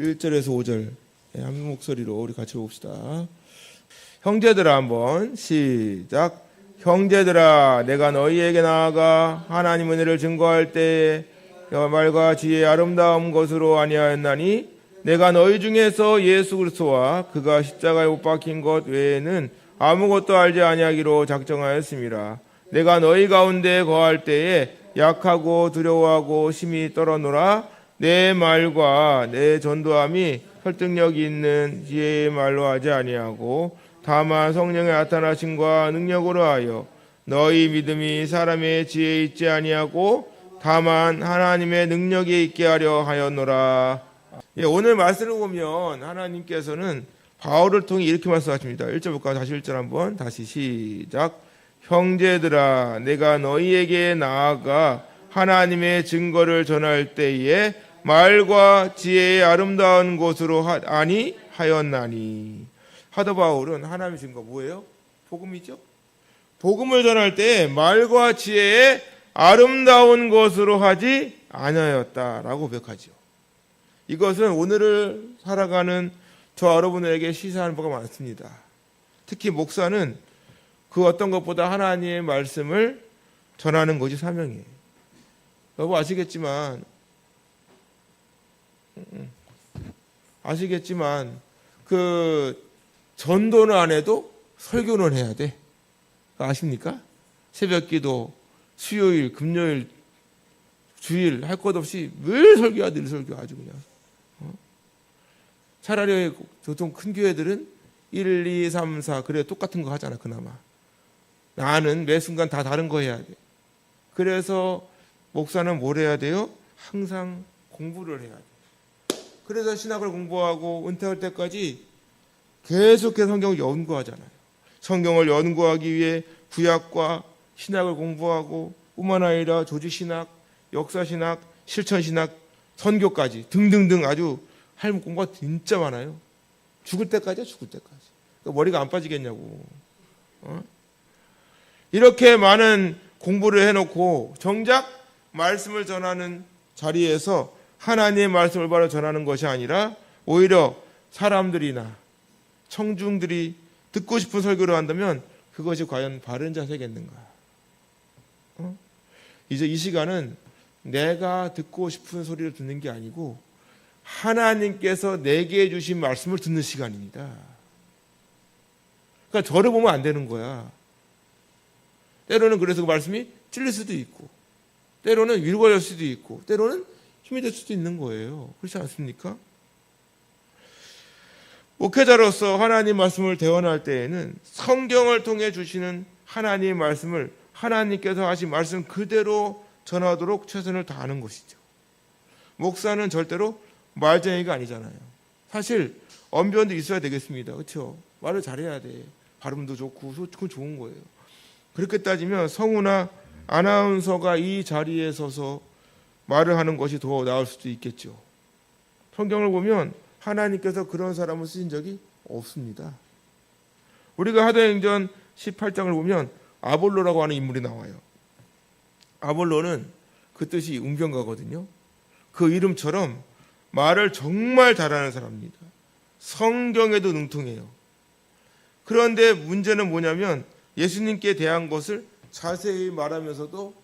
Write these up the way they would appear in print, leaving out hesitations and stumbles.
1절에서 5절 한 목소리로 우리 같이 봅시다. 형제들아, 한번 시작. 형제들아, 내가 너희에게 나아가 하나님 은혜를 증거할 때에 말과 지혜의 아름다운 것으로 아니하였나니 내가 너희 중에서 예수 그리스도와 그가 십자가에 못 박힌 것 외에는 아무것도 알지 아니하기로 작정하였습니다. 내가 너희 가운데 거할 때에 약하고 두려워하고 심히 떨어노라. 내 말과 내 전도함이 설득력이 있는 지혜의 말로 하지 아니하고 다만 성령의 나타나심과 능력으로 하여 너희 믿음이 사람의 지혜에 있지 아니하고 다만 하나님의 능력에 있게 하려 하였노라. 오늘 말씀을 보면 하나님께서는 바울을 통해 이렇게 말씀하십니다. 1절 볼까요? 다시 1절 한번 다시 시작. 형제들아, 내가 너희에게 나아가 하나님의 증거를 전할 때에 말과 지혜의 아름다운 곳으로 아니하였나니. 사도 바울은 하나님의 증거 뭐예요? 복음이죠. 복음을 전할 때 말과 지혜의 아름다운 것으로 하지 아니하였다라고 고백하죠. 이것은 오늘을 살아가는 저 여러분에게 시사하는 바가 많습니다. 특히 목사는 그 어떤 것보다 하나님의 말씀을 전하는 것이 사명이에요. 여러분 아시겠지만 그 전도는 안 해도 설교는 해야 돼. 아십니까? 새벽기도, 수요일, 금요일, 주일 할 것 없이 늘 설교야, 늘 설교 아주 그냥. 차라리 보통 큰 교회들은 1, 2, 3, 4 그래 똑같은 거 하잖아 그나마. 나는 매 순간 다 다른 거 해야 돼. 그래서 목사는 뭘 해야 돼요? 항상 공부를 해야 돼. 그래서 신학을 공부하고 은퇴할 때까지 계속해서 성경을 연구하잖아요. 성경을 연구하기 위해 구약과 신학을 공부하고 뿐만 아니라 조직신학, 역사신학, 실천신학, 선교까지 등등등 아주 할 공부가 진짜 많아요. 죽을 때까지야, 죽을 때까지. 그러니까 머리가 안 빠지겠냐고. 이렇게 많은 공부를 해놓고 정작 말씀을 전하는 자리에서 하나님의 말씀을 바로 전하는 것이 아니라 오히려 사람들이나 청중들이 듣고 싶은 설교를 한다면 그것이 과연 바른 자세겠는가? 이제 이 시간은 내가 듣고 싶은 소리를 듣는 게 아니고 하나님께서 내게 주신 말씀을 듣는 시간입니다. 그러니까 저를 보면 안 되는 거야. 때로는 그래서 그 말씀이 찔릴 수도 있고 때로는 위로가 될 수도 있고 때로는 힘이 될 수도 있는 거예요. 그렇지 않습니까? 목회자로서 하나님 말씀을 대언할 때에는 성경을 통해 주시는 하나님의 말씀을 하나님께서 하신 말씀 그대로 전하도록 최선을 다하는 것이죠. 목사는 절대로 말쟁이가 아니잖아요. 사실 언변도 있어야 되겠습니다. 그렇죠? 말을 잘해야 돼. 발음도 좋고 그건 좋은 거예요. 그렇게 따지면 성우나 아나운서가 이 자리에 서서 말을 하는 것이 더 나을 수도 있겠죠. 성경을 보면 하나님께서 그런 사람을 쓰신 적이 없습니다. 우리가 사도행전 18장을 보면 아볼로라고 하는 인물이 나와요. 아볼로는 그 뜻이 웅변가거든요. 그 이름처럼 말을 정말 잘하는 사람입니다. 성경에도 능통해요. 그런데 문제는 뭐냐면 예수님께 대한 것을 자세히 말하면서도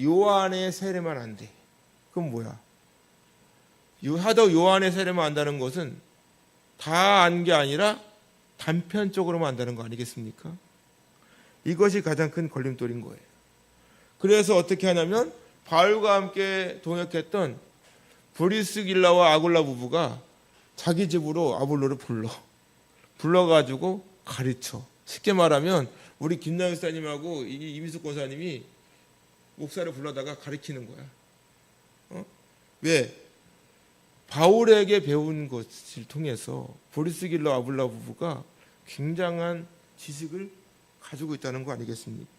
요한의 세례만 안 돼. 그건 뭐야? 하도 요한의 세례만 안다는 것은 다 안 게 아니라 단편적으로만 안다는 거 아니겠습니까? 이것이 가장 큰 걸림돌인 거예요. 그래서 어떻게 하냐면 바울과 함께 동역했던 브리스길라와 아굴라 부부가 자기 집으로 아볼로를 불러가지고 가르쳐. 쉽게 말하면 우리 김나영 목사님하고 이미숙 권사님이 목사를 불러다가 가르치는 거야. 왜? 바울에게 배운 것을 통해서 브리스길라 아굴라 부부가 굉장한 지식을 가지고 있다는 거 아니겠습니까?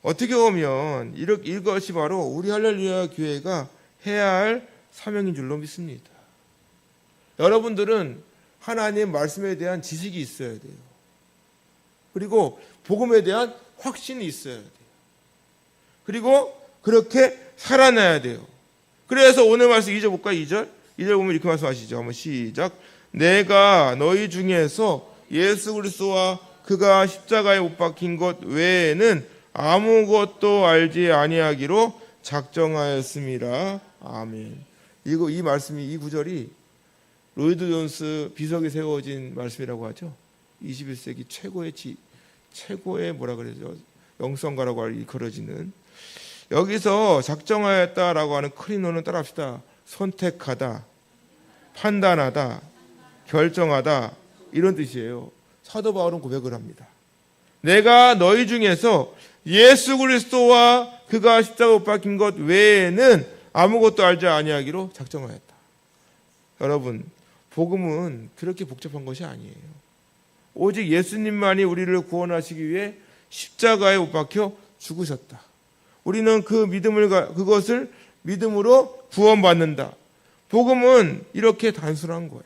어떻게 보면 이것이 바로 우리 할렐루야 교회가 해야 할 사명인 줄로 믿습니다. 여러분들은 하나님 말씀에 대한 지식이 있어야 돼요. 그리고 복음에 대한 확신이 있어야 돼요. 그리고 그렇게 살아나야 돼요. 그래서 오늘 말씀 2절 볼까요? 2절 2절 보면 이렇게 말씀하시죠. 한번 시작. 내가 너희 중에서 예수 그리스도와 그가 십자가에 못 박힌 것 외에는 아무것도 알지 아니하기로 작정하였습니다. 아멘. 이 말씀이, 이 구절이 로이드 존스 비석이 세워진 말씀이라고 하죠. 21세기 최고의 뭐라 그러죠? 영성가라고 일컬어지는, 여기서 작정하였다라고 하는 크리노는 따라합시다. 선택하다, 판단하다, 결정하다, 이런 뜻이에요. 사도 바울은 고백을 합니다. 내가 너희 중에서 예수 그리스도와 그가 십자가에 못 박힌 것 외에는 아무것도 알지 아니하기로 작정하였다. 여러분, 복음은 그렇게 복잡한 것이 아니에요. 오직 예수님만이 우리를 구원하시기 위해 십자가에 못 박혀 죽으셨다. 우리는 그것을 믿음으로 구원받는다. 복음은 이렇게 단순한 거예요.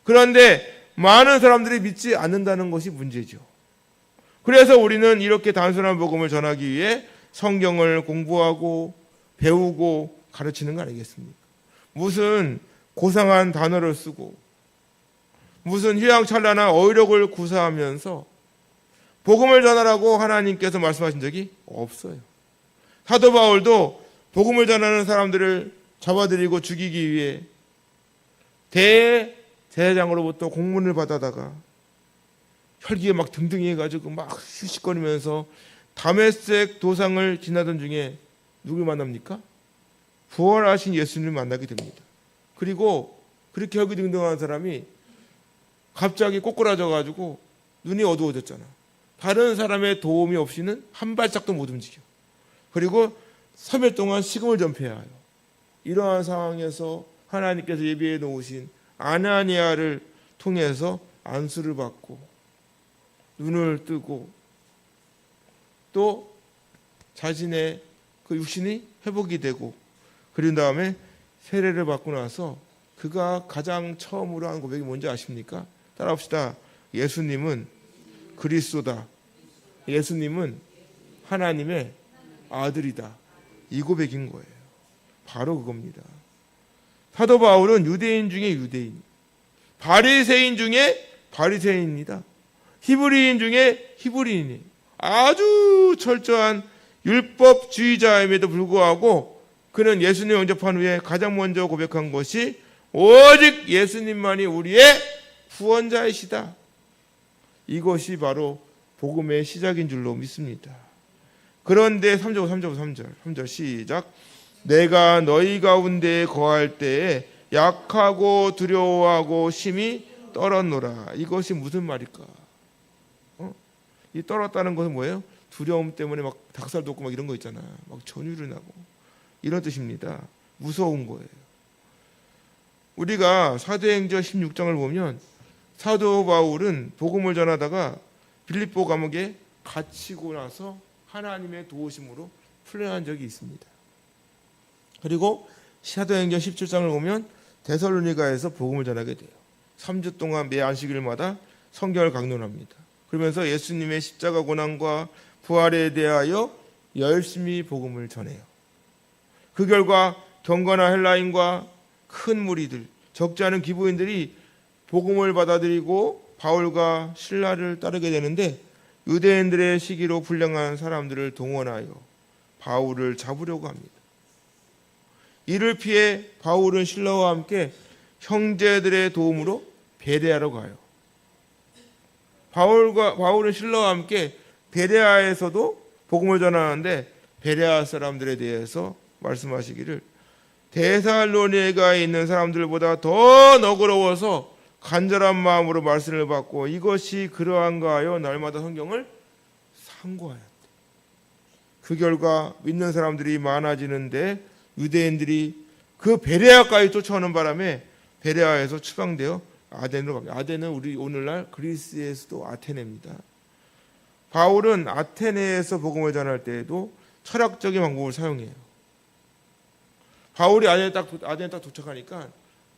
그런데 많은 사람들이 믿지 않는다는 것이 문제죠. 그래서 우리는 이렇게 단순한 복음을 전하기 위해 성경을 공부하고 배우고 가르치는 거 아니겠습니까? 무슨 고상한 단어를 쓰고 무슨 휘황찬란한 어휘력을 구사하면서 복음을 전하라고 하나님께서 말씀하신 적이 없어요. 사도 바울도 복음을 전하는 사람들을 잡아들이고 죽이기 위해 대제사장으로부터 공문을 받아다가 혈기에 막 등등히 해가지고 막 휴식거리면서 다메섹 도상을 지나던 중에 누굴 만납니까? 부활하신 예수님을 만나게 됩니다. 그리고 그렇게 혈기등등한 사람이 갑자기 꼬꾸라져가지고 눈이 어두워졌잖아. 다른 사람의 도움이 없이는 한 발짝도 못 움직여. 그리고 3일 동안 식음을 전폐해야 해요. 이러한 상황에서 하나님께서 예비해 놓으신 아나니아를 통해서 안수를 받고 눈을 뜨고 또 자신의 그 육신이 회복이 되고, 그런 다음에 세례를 받고 나서 그가 가장 처음으로 한 고백이 뭔지 아십니까? 따라합시다. 예수님은 그리스도다. 예수님은 하나님의 아들이다. 이 고백인 거예요. 바로 그겁니다. 사도 바울은 유대인 중에 유대인, 바리새인 중에 바리새인입니다. 히브리인 중에 히브리인이에요. 아주 철저한 율법주의자임에도 불구하고 그는 예수님 영접한 후에 가장 먼저 고백한 것이 오직 예수님만이 우리의 구원자이시다. 이것이 바로 복음의 시작인 줄로 믿습니다. 그런데 3절 시작. 내가 너희 가운데 거할 때에 약하고 두려워하고 심히 떨었노라. 이것이 무슨 말일까? 이 떨었다는 것은 뭐예요? 두려움 때문에 막 닭살 돋고 막 이런 거 있잖아. 막 전율이 나고 이런 뜻입니다. 무서운 거예요. 우리가 사도행전 16장을 보면 사도 바울은 복음을 전하다가 빌립보 감옥에 갇히고 나서 하나님의 도우심으로 풀려난 적이 있습니다. 그리고 사도행전 17장을 보면 데살로니가에서 복음을 전하게 돼요. 3주 동안 매 안식일마다 성경을 강론합니다. 그러면서 예수님의 십자가 고난과 부활에 대하여 열심히 복음을 전해요. 그 결과 경건한 헬라인과 큰 무리들, 적지 않은 기부인들이 복음을 받아들이고 바울과 실라를 따르게 되는데, 유대인들의 시기로 불량한 사람들을 동원하여 바울을 잡으려고 합니다. 이를 피해 바울은 실라와 함께 형제들의 도움으로 베레아로 가요. 바울은 실라와 함께 베레아에서도 복음을 전하는데, 베레아 사람들에 대해서 말씀하시기를 데살로니가에 있는 사람들보다 더 너그러워서 간절한 마음으로 말씀을 받고 이것이 그러한가 하여 날마다 성경을 상고하였다. 그 결과 믿는 사람들이 많아지는데 유대인들이 그 베레아까지 쫓아오는 바람에 베레아에서 추방되어 아덴으로 갑니다. 아덴은 우리 오늘날 그리스의 수도 아테네입니다. 바울은 아테네에서 복음을 전할 때에도 철학적인 방법을 사용해요. 바울이 아덴에 딱 도착하니까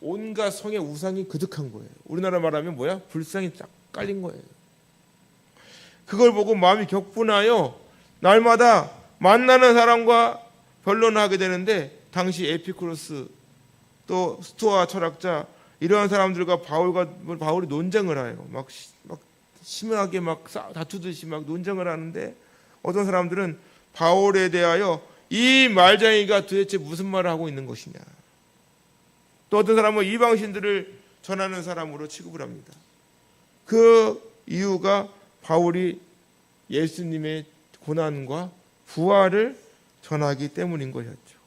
온갖 성의 우상이 그득한 거예요. 우리나라 말하면 뭐야? 불상이 딱 깔린 거예요. 그걸 보고 마음이 격분하여 날마다 만나는 사람과 변론을 하게 되는데, 당시 에피쿠로스 또 스토아 철학자 이런 사람들과 바울이 논쟁을 해요. 막 심하게 막 다투듯이 막 논쟁을 하는데 어떤 사람들은 바울에 대하여 이 말쟁이가 도대체 무슨 말을 하고 있는 것이냐. 또 어떤 사람은 이방신들을 전하는 사람으로 취급을 합니다. 그 이유가 바울이 예수님의 고난과 부활을 전하기 때문인 것이었죠.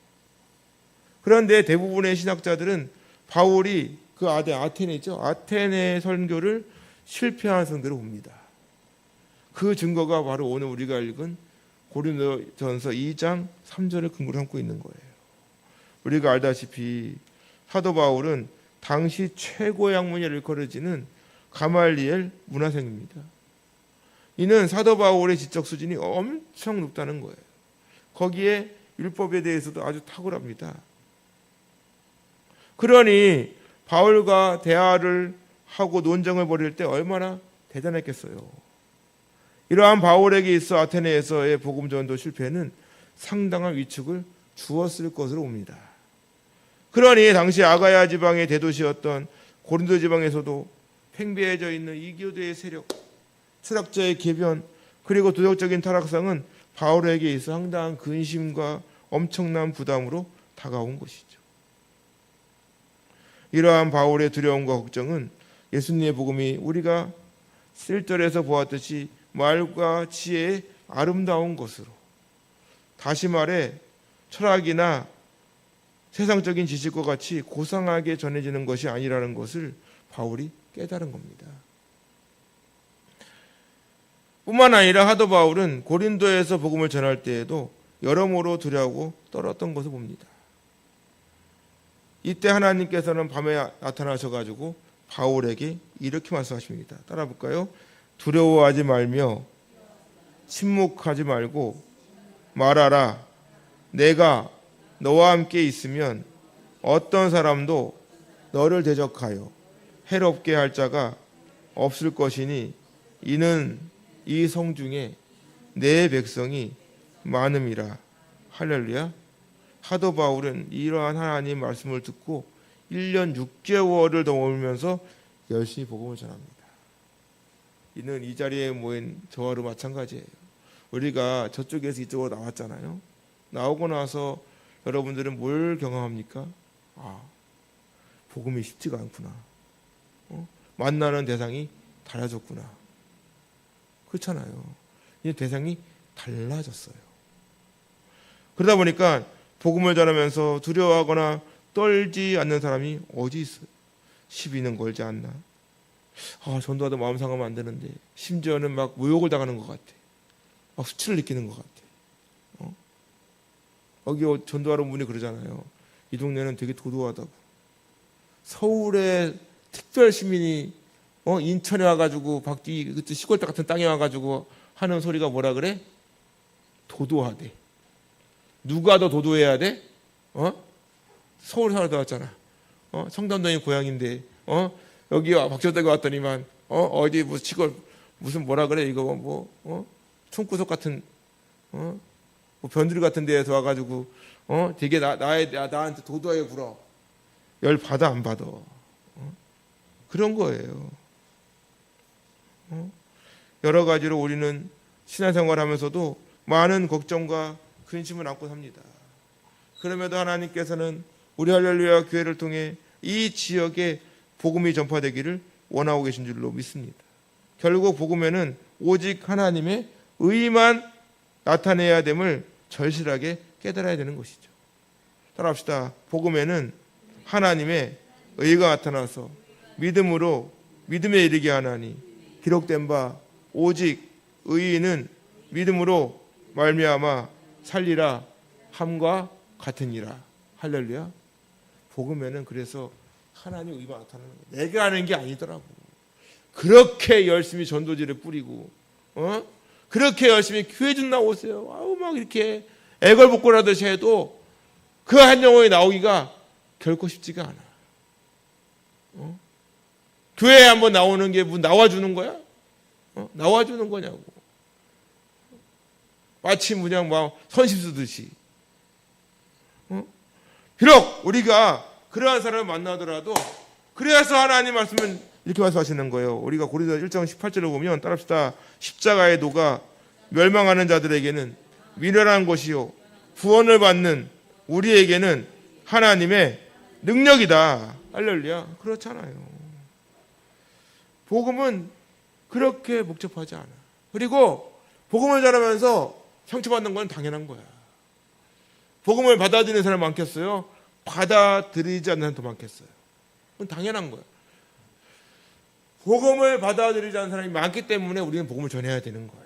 그런데 대부분의 신학자들은 바울이 그 아테네죠. 아테네 선교를 실패한 성도로 봅니다. 그 증거가 바로 오늘 우리가 읽은 고린도전서 2장 3절을 근거로 삼고 있는 거예요. 우리가 알다시피 사도 바울은 당시 최고의 학문이 일컬어지는 가말리엘 문화생입니다. 이는 사도 바울의 지적 수준이 엄청 높다는 거예요. 거기에 율법에 대해서도 아주 탁월합니다. 그러니 바울과 대화를 하고 논쟁을 벌일 때 얼마나 대단했겠어요. 이러한 바울에게 있어 아테네에서의 복음 전도 실패는 상당한 위축을 주었을 것으로 봅니다. 그러니 당시 아가야 지방의 대도시였던 고린도 지방에서도 팽배해져 있는 이교도의 세력, 철학자의 계변, 그리고 도덕적인 타락상은 바울에게 있어 상당한 근심과 엄청난 부담으로 다가온 것이죠. 이러한 바울의 두려움과 걱정은 예수님의 복음이 우리가 1절에서 보았듯이 말과 지혜의 아름다운 것으로, 다시 말해 철학이나 세상적인 지식과 같이 고상하게 전해지는 것이 아니라는 것을 바울이 깨달은 겁니다. 뿐만 아니라 사도 바울은 고린도에서 복음을 전할 때에도 여러모로 두려워하고 떨었던 것을 봅니다. 이때 하나님께서는 밤에 나타나셔가지고 바울에게 이렇게 말씀하십니다. 따라 볼까요? 두려워하지 말며 침묵하지 말고 말하라. 내가 너와 함께 있으면 어떤 사람도 너를 대적하여 해롭게 할 자가 없을 것이니 이는 이 성중에 내 백성이 많음이라. 할렐루야. 사도 바울은 이러한 하나님 말씀을 듣고 1년 6개월을 더 머물면서 열심히 복음을 전합니다. 이는 이 자리에 모인 저와도 마찬가지예요. 우리가 저쪽에서 이쪽으로 나왔잖아요. 나오고 나서 여러분들은 뭘 경험합니까? 복음이 쉽지가 않구나. 만나는 대상이 달라졌구나. 그렇잖아요. 이 대상이 달라졌어요. 그러다 보니까 복음을 전하면서 두려워하거나 떨지 않는 사람이 어디 있어요? 시비는 걸지 않나? 전도하다 마음 상하면 안 되는데 심지어는 막 모욕을 당하는 것 같아. 막 수치를 느끼는 것 같아. 여기 전도하러 온 분이 그러잖아요. 이 동네는 되게 도도하다고. 서울의 특별 시민이 인천에 와가지고 그때 시골 같은 땅에 와가지고 하는 소리가 뭐라 그래? 도도하대. 누가 더 도도해야 돼? 서울 살다 왔잖아. 청담동이 고향인데 여기 박천대가 왔더니만 어디 무슨 시골 무슨 뭐라 그래 이거 총구석 같은 뭐 변두리 같은 데에서 와가지고 되게 나한테 도도하게 굴어. 열 받아 안 받아. 그런 거예요. 여러 가지로 우리는 신앙생활하면서도 많은 걱정과 근심을 안고 삽니다. 그럼에도 하나님께서는 우리 할렐루야 교회를 통해 이 지역에 복음이 전파되기를 원하고 계신 줄로 믿습니다. 결국 복음에는 오직 하나님의 의만 나타내야 됨을 절실하게 깨달아야 되는 것이죠. 따라합시다. 복음에는 하나님의 의가 나타나서 믿음에 이르게 하나니 기록된 바 오직 의인은 믿음으로 말미암아 살리라 함과 같으니라. 할렐루야. 복음에는 그래서 하나님의 의가 나타나는 거예요. 내가 하는 게 아니더라고. 그렇게 열심히 전도지를 뿌리고 그렇게 열심히 교회 좀 나오세요. 막 이렇게 애걸복걸하듯이 해도 그 한 영혼이 나오기가 결코 쉽지가 않아. 교회에 한번 나오는 게 뭐 나와주는 거야? 나와주는 거냐고. 마치 그냥 막 선심 쓰듯이. 비록 우리가 그러한 사람을 만나더라도 그래서 하나님 말씀은 이렇게 말씀하시는 거예요. 우리가 고린도서 1장 18절을 보면 따라합시다. 십자가의 도가 멸망하는 자들에게는 미련한 것이요 구원을 받는 우리에게는 하나님의 능력이다. 할렐루야. 그렇잖아요. 복음은 그렇게 복잡하지 않아. 그리고 복음을 전하면서 상처받는 건 당연한 거야. 복음을 받아들이는 사람이 많겠어요? 받아들이지 않는 사람이 더 많겠어요? 그건 당연한 거야. 복음을 받아들이지 않는 사람이 많기 때문에 우리는 복음을 전해야 되는 거예요.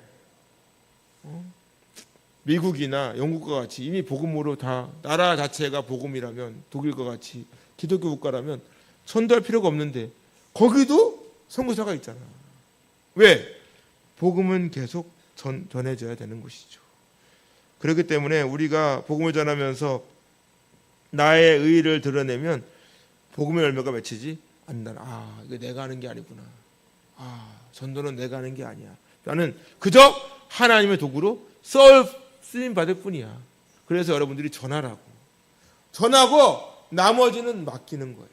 미국이나 영국과 같이 이미 복음으로 다 나라 자체가 복음이라면, 독일과 같이 기독교 국가라면 전도할 필요가 없는데 거기도 선교사가 있잖아. 왜? 복음은 계속 전해져야 되는 것이죠. 그렇기 때문에 우리가 복음을 전하면서 나의 의의를 드러내면 복음의 열매가 맺히지 않는다. 이거 내가 하는 게 아니구나. 전도는 내가 하는 게 아니야. 나는 그저 하나님의 도구로 쓰임 받을 뿐이야. 그래서 여러분들이 전하라고. 전하고 나머지는 맡기는 거예요.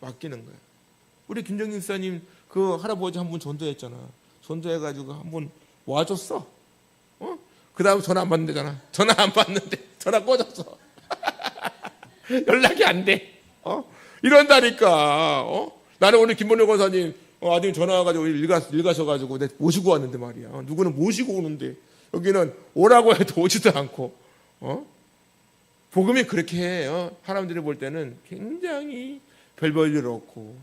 맡기는 거예요. 우리 김정인 목사님 그 할아버지 한 분 전도했잖아. 전도해가지고 한 분 와줬어. 그 다음에 전화 안 받는다잖아. 전화 안 받는데 전화 꺼졌어. 연락이 안 돼. 이런다니까. 나는 오늘 김본영 권사님 아드님 전화 와가지고 일가셔가지고 내가 모시고 왔는데 말이야. 누구는 모시고 오는데 여기는 오라고 해도 오지도 않고. 복음이 그렇게 해. 사람들이 볼 때는 굉장히 별 볼 일 없고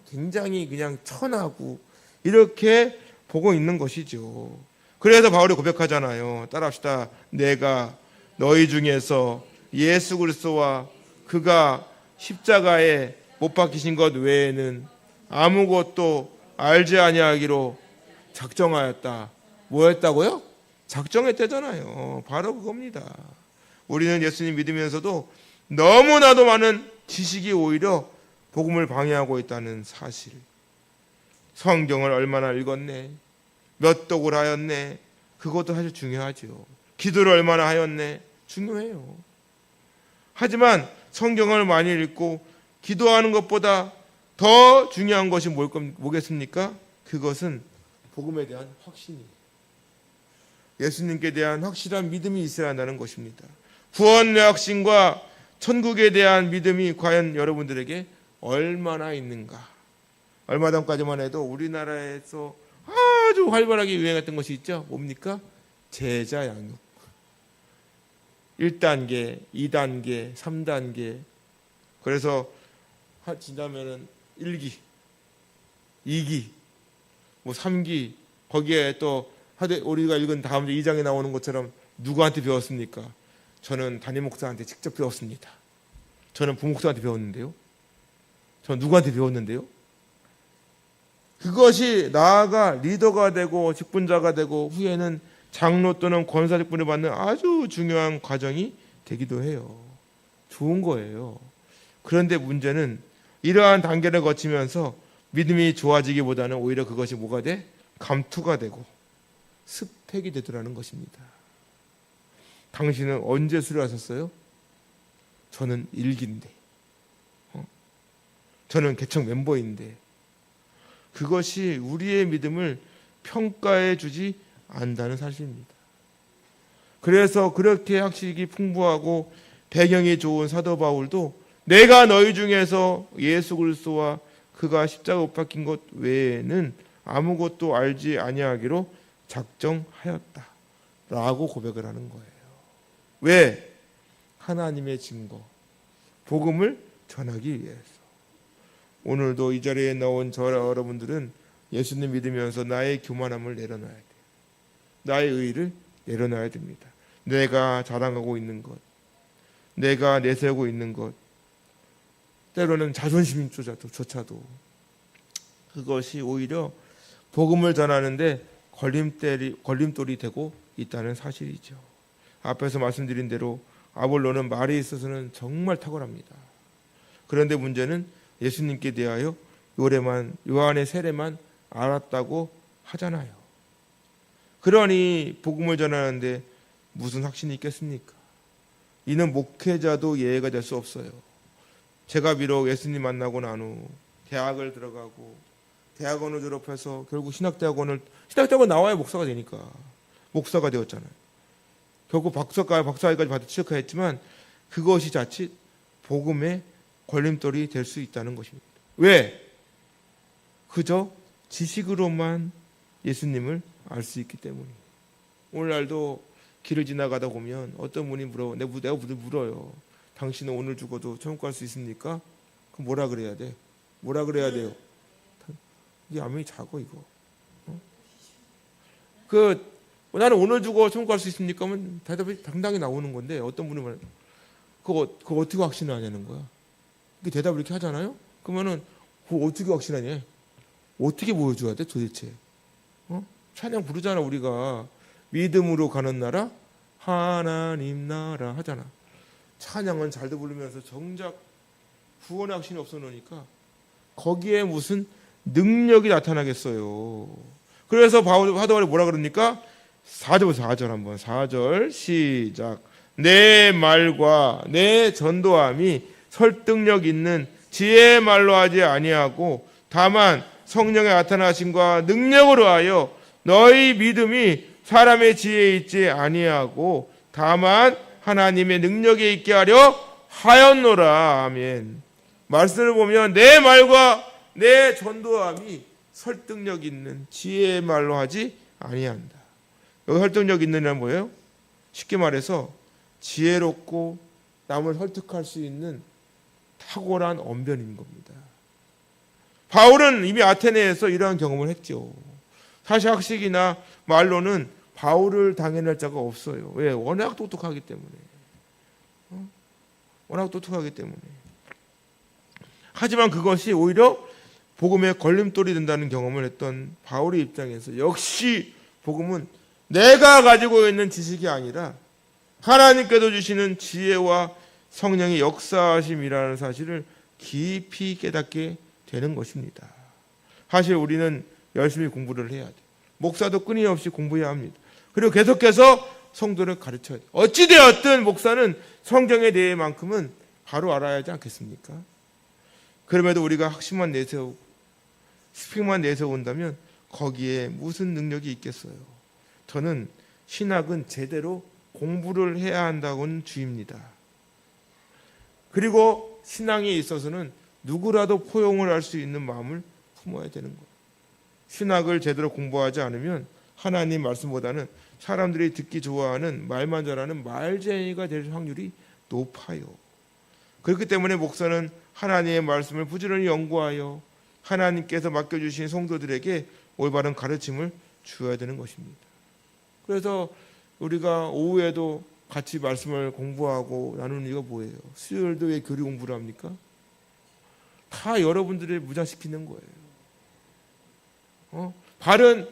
굉장히 그냥 천하고 이렇게 보고 있는 것이죠. 그래서 바울이 고백하잖아요. 따라합시다. 내가 너희 중에서 예수 그리스도와 그가 십자가에 못 박히신 것 외에는 아무것도 알지 아니하기로 작정하였다. 뭐였다고요? 작정했다잖아요. 바로 그겁니다. 우리는 예수님 믿으면서도 너무나도 많은 지식이 오히려 복음을 방해하고 있다는 사실. 성경을 얼마나 읽었네, 몇 독을 하였네, 그것도 사실 중요하죠. 기도를 얼마나 하였네, 중요해요. 하지만 성경을 많이 읽고 기도하는 것보다 더 중요한 것이 뭐겠습니까? 그것은 복음에 대한 확신이에요. 예수님께 대한 확실한 믿음이 있어야 한다는 것입니다. 구원의 확신과 천국에 대한 믿음이 과연 여러분들에게 얼마나 있는가? 얼마 전까지만 해도 우리나라에서 아주 활발하게 유행했던 것이 있죠. 뭡니까? 제자 양육. 1단계, 2단계, 3단계. 그래서 지나면은 1기, 2기, 3기. 거기에 또 우리가 읽은 다음 2장에 나오는 것처럼 누구한테 배웠습니까? 저는 담임 목사한테 직접 배웠습니다. 저는 부목사한테 배웠는데요. 저는 누구한테 배웠는데요? 그것이 나아가 리더가 되고 직분자가 되고 후에는 장로 또는 권사 직분을 받는 아주 중요한 과정이 되기도 해요. 좋은 거예요. 그런데 문제는 이러한 단계를 거치면서 믿음이 좋아지기보다는 오히려 그것이 뭐가 돼? 감투가 되고 스펙이 되더라는 것입니다. 당신은 언제 수료하셨어요? 저는 1기인데, 저는 개척 멤버인데. 그것이 우리의 믿음을 평가해 주지 않는다는 사실입니다. 그래서 그렇게 학식이 풍부하고 배경이 좋은 사도 바울도 내가 너희 중에서 예수 그리스도와 그가 십자가 못 박힌 것 외에는 아무것도 알지 아니하기로 작정하였다 라고 고백을 하는 거예요. 왜? 하나님의 증거, 복음을 전하기 위해서. 오늘도 이 자리에 나온 저 여러분들은 예수님 믿으면서 나의 교만함을 내려놔야 돼요. 나의 의의를 내려놔야 됩니다. 내가 자랑하고 있는 것, 내가 내세우고 있는 것, 때로는 자존심조차도 그것이 오히려 복음을 전하는데 걸림돌이 되고 있다는 사실이죠. 앞에서 말씀드린 대로 아볼로는 말에 있어서는 정말 탁월합니다. 그런데 문제는 예수님께 대하여 요한의 세례만 알았다고 하잖아요. 그러니 복음을 전하는데 무슨 확신이 있겠습니까? 이는 목회자도 예외가 될 수 없어요. 제가 비록 예수님 만나고 난 후 대학을 들어가고 대학원을 졸업해서 결국 신학대학원 나와야 목사가 되니까 목사가 되었잖아요. 결국 박사학위까지 받아 취직했지만 그것이 자칫 복음의 걸림돌이 될 수 있다는 것입니다. 왜? 그저 지식으로만 예수님을 알 수 있기 때문이에요. 오늘날도 길을 지나가다 보면 어떤 분이 내가 물어요. 당신은 오늘 죽어도 천국 갈 수 있습니까? 그럼 뭐라 그래야 돼? 뭐라 그래야 돼요? 이 아멘이 작어 이거. 나는 오늘 죽어 천국 갈 수 있습니까? 하면 대답이 당당히 나오는 건데 어떤 분이 말해요. 그거 어떻게 확신하냐는 거야. 이렇게 대답을 이렇게 하잖아요. 그러면은 그거 어떻게 확신하냐? 어떻게 보여줘야 돼 도대체? 찬양 부르잖아 우리가. 믿음으로 가는 나라 하나님 나라 하잖아. 찬양은 잘도 부르면서 정작 구원의 확신이 없어 놓으니까 거기에 무슨 능력이 나타나겠어요. 그래서 사도바울이 뭐라 그럽니까? 4절 한번 4절 시작. 내 말과 내 전도함이 설득력 있는 지혜의 말로 하지 아니하고 다만 성령의 나타나심과 능력으로 하여 너희 믿음이 사람의 지혜에 있지 아니하고 다만 하나님의 능력에 있게 하려 하였노라. 아멘. 말씀을 보면 내 말과 내 전도함이 설득력 있는 지혜의 말로 하지 아니한다. 여기 설득력 있는이란 뭐예요? 쉽게 말해서 지혜롭고 남을 설득할 수 있는 탁월한 언변인 겁니다. 바울은 이미 아테네에서 이러한 경험을 했죠. 사실학식이나 말로는 바울을 당해낼 자가 없어요. 왜? 워낙 똑똑하기 때문에. 워낙 똑똑하기 때문에. 하지만 그것이 오히려 복음의 걸림돌이 된다는 경험을 했던 바울의 입장에서 역시 복음은 내가 가지고 있는 지식이 아니라 하나님께서 주시는 지혜와 성령의 역사하심이라는 사실을 깊이 깨닫게 되는 것입니다. 사실 우리는 열심히 공부를 해야 돼. 목사도 끊임없이 공부해야 합니다. 그리고 계속해서 성도를 가르쳐야 돼. 어찌되었든 목사는 성경에 대해만큼은 바로 알아야 하지 않겠습니까? 그럼에도 우리가 학식만 내세우고 스펙만 내세운다면 거기에 무슨 능력이 있겠어요? 저는 신학은 제대로 공부를 해야 한다고는 주입니다. 그리고 신앙에 있어서는 누구라도 포용을 할 수 있는 마음을 품어야 되는 거예요. 신학을 제대로 공부하지 않으면 하나님 말씀보다는 사람들이 듣기 좋아하는 말만 잘하는 말쟁이가 될 확률이 높아요. 그렇기 때문에 목사는 하나님의 말씀을 부지런히 연구하여 하나님께서 맡겨주신 성도들에게 올바른 가르침을 주어야 되는 것입니다. 그래서 우리가 오후에도 같이 말씀을 공부하고 나누는 이유가 뭐예요? 수요일도 왜 교리 공부를 합니까? 다 여러분들을 무장시키는 거예요. 바른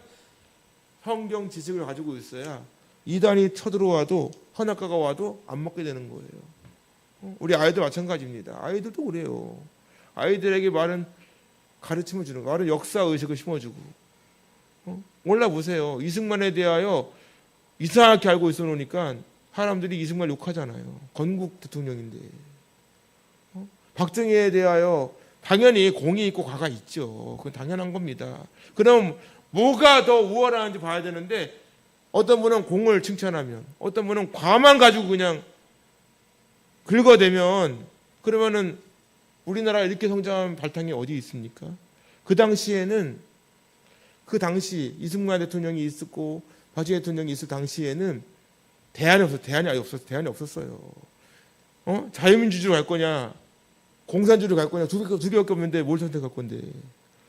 성경 지식을 가지고 있어야 이단이 쳐들어와도 헌학가가 와도 안 먹게 되는 거예요. 우리 아이들 마찬가지입니다. 아이들도 그래요. 아이들에게 말은 가르침을 주는 거, 말은 역사의식을 심어주고. 몰라보세요. 이승만에 대하여 이상하게 알고 있어 놓으니까 사람들이 이승만 욕하잖아요. 건국 대통령인데. 박정희에 대하여 당연히 공이 있고 과가 있죠. 그건 당연한 겁니다. 그럼 뭐가 더 우월한지 봐야 되는데 어떤 분은 공을 칭찬하면 어떤 분은 과만 가지고 그냥 긁어대면 그러면은 우리나라 이렇게 성장한 발탕이 어디 있습니까? 그 당시에는 그 당시 이승만 대통령이 있었고 박정희 대통령이 있을 당시에는 대안이 없었어요. 자유민주주의로 갈 거냐 공산주의로 갈 거냐 두 개밖에 없는데 뭘 선택할 건데.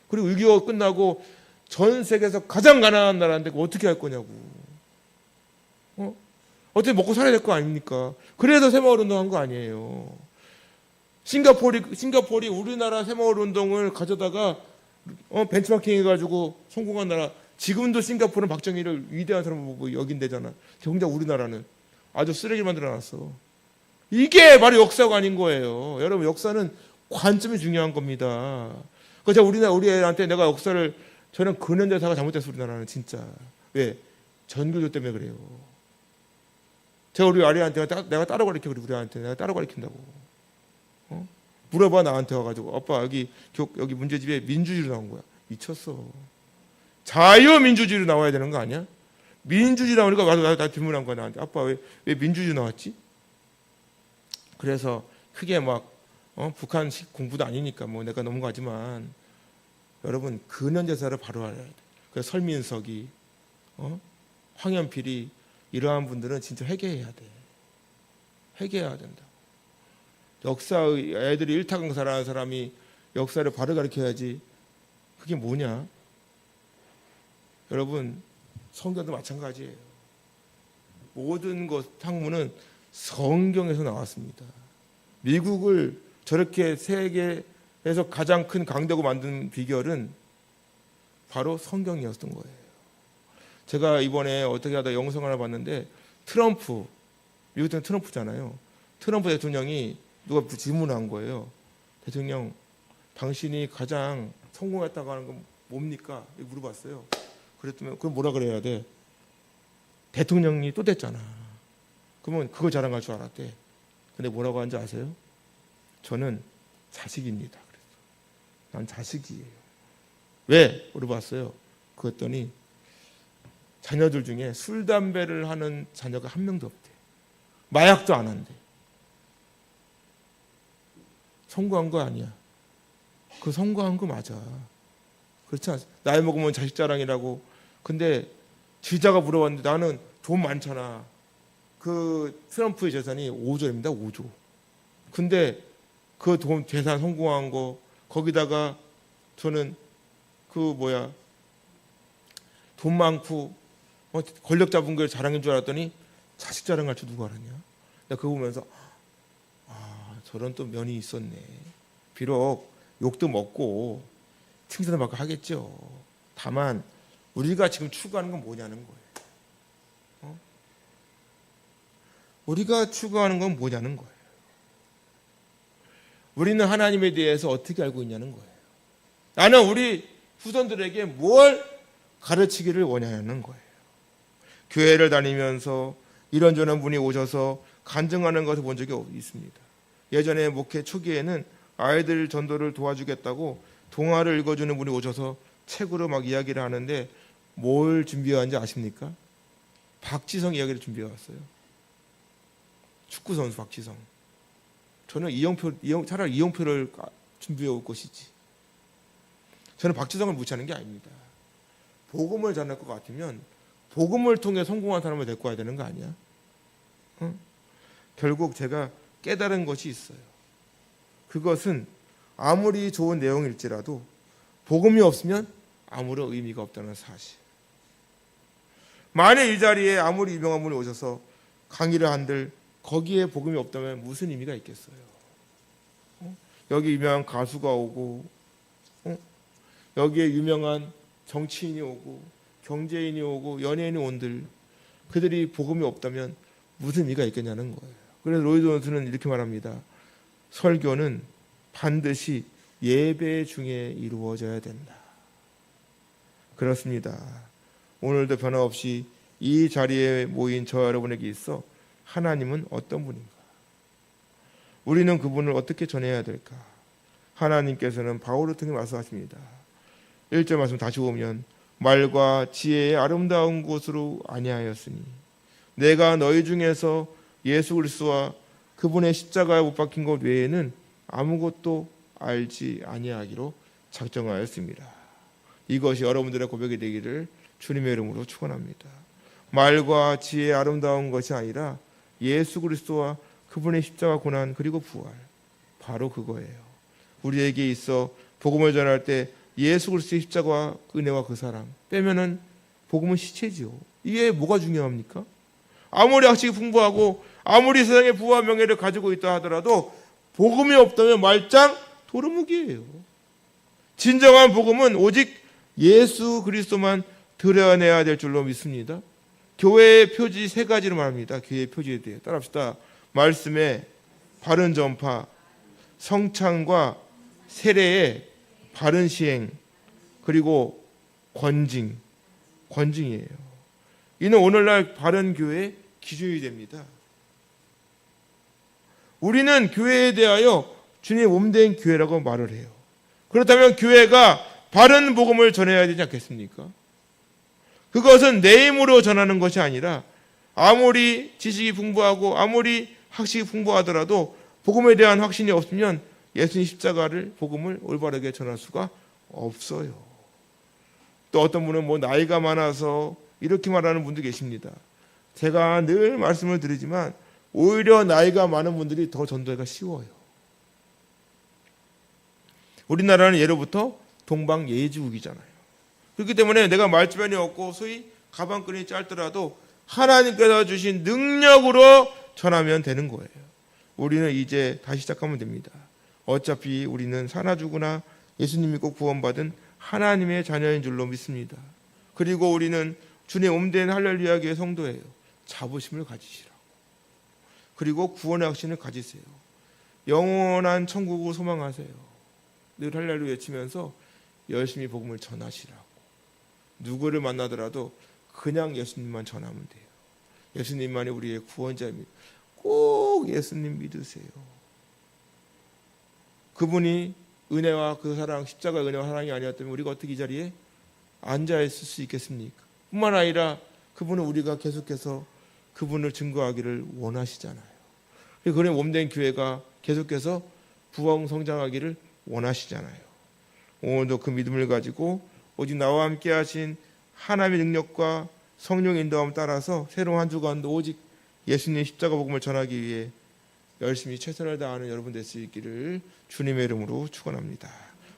그리고 6.25 끝나고 전 세계에서 가장 가난한 나라인데 어떻게 할 거냐고. 어떻게 먹고 살아야 될 거 아닙니까? 그래서 새마을 운동한 거 아니에요. 싱가포르이 우리나라 새마을 운동을 가져다가 벤치마킹 해가지고 성공한 나라. 지금도 싱가포르는 박정희를 위대한 사람 보고 여긴대잖아. 정작 우리나라는 아주 쓰레기 만들어놨어. 이게 바로 역사가 아닌 거예요. 여러분 역사는 관점이 중요한 겁니다. 그래서 우리 애한테 내가 역사를 저는 근현대사가 잘못됐어. 우리나라는 진짜. 왜? 전교조 때문에 그래요. 제가 우리 아리한테 내가 따로 가르쳐. 우리 아한테 내가 따로 가르친다고. 물어봐 나한테 와가지고 아빠 여기 문제집에 민주주의로 나온 거야. 미쳤어. 자유민주주의로 나와야 되는 거 아니야? 민주주의 나오니까 와서 나 질문한 거야 나한테. 아빠 왜 민주주의 나왔지? 그래서 크게 막 북한식 공부도 아니니까 뭐 내가 넘어가지만 여러분 근현대사를 바로 알아야 돼. 그래서 설민석이 황현필이 이러한 분들은 진짜 회개해야 돼. 회개해야 된다. 역사의 애들이 일타강사라는 사람이 역사를 바로 가르쳐야지. 그게 뭐냐? 여러분 성경도 마찬가지예요. 모든 것 학문은 성경에서 나왔습니다. 미국을 저렇게 세계에서 가장 큰 강대국 만든 비결은 바로 성경이었던 거예요. 제가 이번에 어떻게 하다 영상 하나 봤는데 트럼프, 미국 대통령 트럼프잖아요. 트럼프 대통령이 누가 질문한 거예요. 대통령, 당신이 가장 성공했다고 하는 건 뭡니까? 이렇게 물어봤어요. 그랬더니 그럼 뭐라 그래야 돼? 대통령이 또 됐잖아. 그러면 그거 자랑할 줄 알았대. 근데 뭐라고 하는지 아세요? 저는 자식입니다. 그랬어. 난 자식이에요. 왜? 물어봤어요. 그랬더니 자녀들 중에 술, 담배를 하는 자녀가 한 명도 없대. 마약도 안 한대. 성공한 거 아니야. 그 성공한 거 맞아. 그렇지 않아? 나이 먹으면 자식 자랑이라고. 근데 지자가 물어봤는데 나는 돈 많잖아. 그 트럼프의 재산이 5조입니다. 5조. 근데 그 돈 재산 성공한 거 거기다가 저는 돈 많고 권력 잡은 걸 자랑인 줄 알았더니 자식 자랑할 줄 누가 알았냐? 내가 그거 보면서 저런 또 면이 있었네. 비록 욕도 먹고 칭찬을 받고 하겠죠. 다만 우리가 지금 추구하는 건 뭐냐는 거예요. 우리가 추구하는 건 뭐냐는 거예요. 우리는 하나님에 대해서 어떻게 알고 있냐는 거예요. 나는 우리 후손들에게 뭘 가르치기를 원하는 거예요. 교회를 다니면서 이런저런 분이 오셔서 간증하는 것을 본 적이 있습니다. 예전에 목회 초기에는 아이들 전도를 도와주겠다고 동화를 읽어주는 분이 오셔서 책으로 막 이야기를 하는데 뭘 준비해왔는지 아십니까? 박지성 이야기를 준비해왔어요. 축구선수 박지성. 저는 차라리 이영표를 준비해올 것이지. 저는 박지성을 무시하는 게 아닙니다. 복음을 전할 것 같으면 복음을 통해 성공한 사람을 데리고 와야 되는 거 아니야? 결국 제가 깨달은 것이 있어요. 그것은 아무리 좋은 내용일지라도 복음이 없으면 아무런 의미가 없다는 사실. 만약 이 자리에 아무리 유명한 분이 오셔서 강의를 한들 거기에 복음이 없다면 무슨 의미가 있겠어요? 여기 유명한 가수가 오고 여기에 유명한 정치인이 오고 경제인이 오고 연예인이 온들 그들이 복음이 없다면 무슨 의미가 있겠냐는 거예요. 그래서 로이드 존스는 이렇게 말합니다. 설교는 반드시 예배 중에 이루어져야 된다. 그렇습니다. 오늘도 변함없이 이 자리에 모인 저 여러분에게 있어 하나님은 어떤 분인가? 우리는 그분을 어떻게 전해야 될까? 하나님께서는 바울을 통해 말씀하십니다. 1절 말씀 다시 보면 말과 지혜의 아름다운 곳으로 아니하였으니 내가 너희 중에서 예수 그리스도와 그분의 십자가에 못 박힌 것 외에는 아무것도 알지 아니하기로 작정하였습니다. 이것이 여러분들의 고백이 되기를 주님의 이름으로 축원합니다. 말과 지혜의 아름다운 것이 아니라 예수 그리스도와 그분의 십자가 고난 그리고 부활, 바로 그거예요. 우리에게 있어 복음을 전할 때 예수 그리스도의 십자가와 은혜와 그 사랑 빼면은 복음은 시체지요. 이게 뭐가 중요합니까? 아무리 학식이 풍부하고 아무리 세상의 부와 명예를 가지고 있다 하더라도 복음이 없다면 말짱 도루묵이에요. 진정한 복음은 오직 예수 그리스도만 드러내야 될 줄로 믿습니다. 교회의 표지 3가지로 말합니다. 교회의 표지에 대해 따라합시다. 말씀의 바른 전파, 성찬과 세례의 바른 시행, 그리고 권징이에요. 이는 오늘날 바른 교회의 기준이 됩니다. 우리는 교회에 대하여 주님의 몸된 교회라고 말을 해요. 그렇다면 교회가 바른 복음을 전해야 되지 않겠습니까? 그것은 내 힘으로 전하는 것이 아니라 아무리 지식이 풍부하고 아무리 학식이 풍부하더라도 복음에 대한 확신이 없으면 예수님 십자가를 복음을 올바르게 전할 수가 없어요. 또 어떤 분은 뭐 나이가 많아서 이렇게 말하는 분도 계십니다. 제가 늘 말씀을 드리지만 오히려 나이가 많은 분들이 더 전도가 쉬워요. 우리나라는 예로부터 동방예의지국이잖아요. 그렇기 때문에 내가 말주변이 없고 소위 가방끈이 짧더라도 하나님께서 주신 능력으로 전하면 되는 거예요. 우리는 이제 다시 시작하면 됩니다. 어차피 우리는 사나 죽으나 예수님 믿고 구원받은 하나님의 자녀인 줄로 믿습니다. 그리고 우리는 주님의 몸된 할렐루야 교회 성도예요. 자부심을 가지시라고. 그리고 구원의 확신을 가지세요. 영원한 천국을 소망하세요. 늘 할렐루야 외치면서 열심히 복음을 전하시라고. 누구를 만나더라도 그냥 예수님만 전하면 돼요. 예수님만이 우리의 구원자입니다. 꼭 예수님 믿으세요. 그분이 은혜와 그 사랑, 십자가 은혜와 사랑이 아니었다면 우리가 어떻게 이 자리에 앉아있을 수 있겠습니까? 뿐만 아니라 그분은 우리가 계속해서 그분을 증거하기를 원하시잖아요. 그런 몸된 교회가 계속해서 부흥 성장하기를 원하시잖아요. 오늘도 그 믿음을 가지고 오직 나와 함께 하신 하나님의 능력과 성령의 인도함을 따라서 새로운 한 주간도 오직 예수님의 십자가 복음을 전하기 위해 열심히 최선을 다하는 여러분 될 수 있기를 주님의 이름으로 축원합니다.